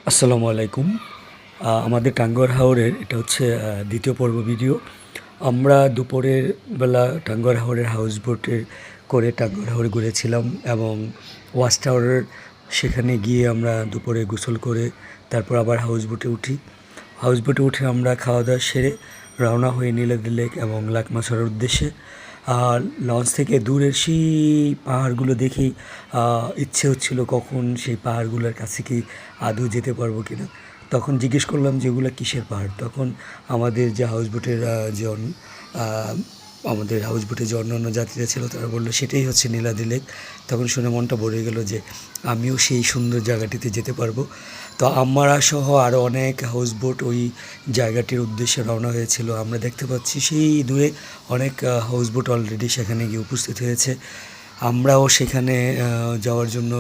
আসসালামু আলাইকুম। আমাদের টাঙ্গুয়ার হাওরের এটা হচ্ছে দ্বিতীয় পর্ব ভিডিও। আমরা দুপুরের বেলা টাঙ্গুয়ার হাওরের হাউস বোটে করে টাঙ্গুয়ার হাওরে ঘুরেছিলাম এবং ওয়াচ টাওয়ারের সেখানে গিয়ে আমরা দুপুরে গোসল করে তারপর আবার হাউস বোটে উঠি। হাউস বোটে উঠে আমরা খাওয়া দাওয়া সেরে রওনা হয়ে নীলাদ্রি লেক এবং লাকমাছড়ার উদ্দেশ্যে। আর লঞ্চ থেকে দূরের সেই পাহাড়গুলো দেখেই ইচ্ছে হচ্ছিল কখন সেই পাহাড়গুলোর কাছে কি আদৌ যেতে পারবো কি না। তখন জিজ্ঞেস করলাম যে এগুলো কিসের পাহাড়। তখন আমাদের যে হাউস বোটের আমাদের হাউস বোটে যে অন্যান্য যাত্রীরা ছিল তারা বললো সেটাই হচ্ছে নীলাদ্রি লেক। তখন শুনে মনটা ভরে গেল যে আমিও সেই সুন্দর জায়গাটিতে যেতে পারবো। তো আমরা সহ আরও অনেক হাউস বোট ওই জায়গাটির উদ্দেশ্যে রওনা হয়েছিল। আমরা দেখতে পাচ্ছি সেই দূরে অনেক হাউস বোট অলরেডি সেখানে গিয়ে উপস্থিত হয়েছে। আমরাও সেখানে যাওয়ার জন্য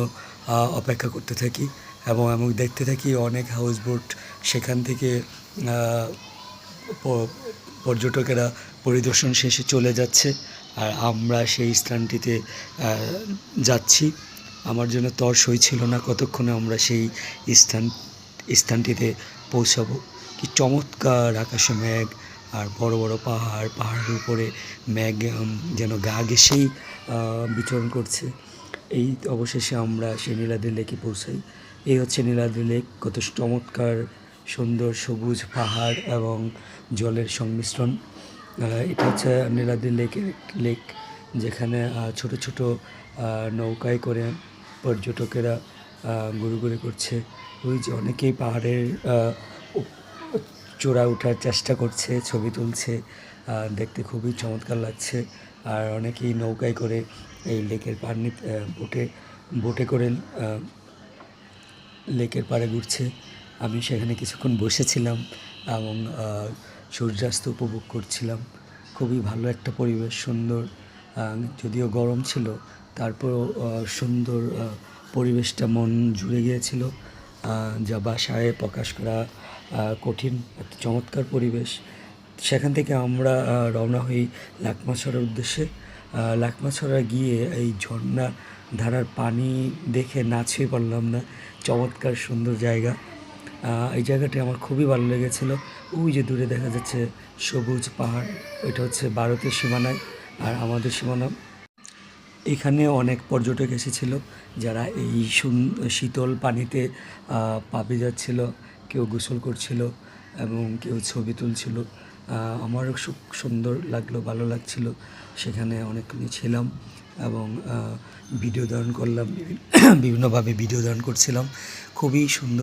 অপেক্ষা করতে থাকি এবং দেখতে থাকি অনেক হাউস বোট সেখান থেকে পর্যটকেরা পরিদর্শন শেষে চলে যাচ্ছে আর আমরা সেই স্থানটিতে যাচ্ছি। আমার জন্য তর সই ছিল না কতক্ষণে আমরা সেই স্থানটিতে পৌঁছাবো। কি চমৎকার আকাশে মেঘ আর বড় বড় পাহাড়ের উপরে মেঘ যেন গা ঘেঁষেই বিচরণ করছে। এই অবশেষে আমরা সেই নীলাদ্রি লেকে পৌঁছাই। এই হচ্ছে নীলাদ্রি লেক, কত চমৎকার সুন্দর সবুজ পাহাড় এবং জলের সংমিশ্রণ। এটা হচ্ছে নীলাদ্রি লেক যেখানে ছোট ছোট নৌকায় করে পর্যটকেরা ঘুরে করছে। ওই যে অনেকেই পাহাড়ের চূড়ায় ওঠার চেষ্টা করছে, ছবি তুলছে, দেখতে খুবই চমৎকার লাগছে। আর অনেকেই নৌকায় করে এই লেকের পানি বোটে করে লেকের পাড়ে ঘুরছে। আমি সেখানে কিছুক্ষণ বসেছিলাম এবং সূর্যাস্ত উপভোগ করছিলাম। খুবই ভালো একটা পরিবেশ, সুন্দর, যদিও গরম ছিল তারপরও সুন্দর পরিবেশটা মন জুড়ে গিয়েছিল, যা ভাষায় প্রকাশ করা কঠিন। একটা চমৎকার পরিবেশ। সেখান থেকে আমরা রওনা হই লাকমাছড়ার উদ্দেশ্যে। লাকমাছড়া গিয়ে এই ঝর্ণা ধারার পানি দেখে না ছুঁয়ে পারলাম না। চমৎকার সুন্দর জায়গা। এই জায়গাটি আমার খুবই ভালো লেগেছিলো। ওই যে দূরে দেখা যাচ্ছে সবুজ পাহাড়, ওইটা হচ্ছে ভারতের সীমানায় আর আমাদের সীমানা। এখানে অনেক পর্যটক এসেছিল যারা এই শীতল পানিতে পা ভিজাচ্ছিল, কেউ গোসল করছিল এবং কেউ ছবি তুলছিল। আমারও খুব সুন্দর লাগলো, ভালো লাগছিল। সেখানে অনেকক্ষণই ছিলাম এবং ভিডিও ধারণ করলাম, বিভিন্নভাবে ভিডিও ধারণ করছিলাম। খুবই সুন্দর।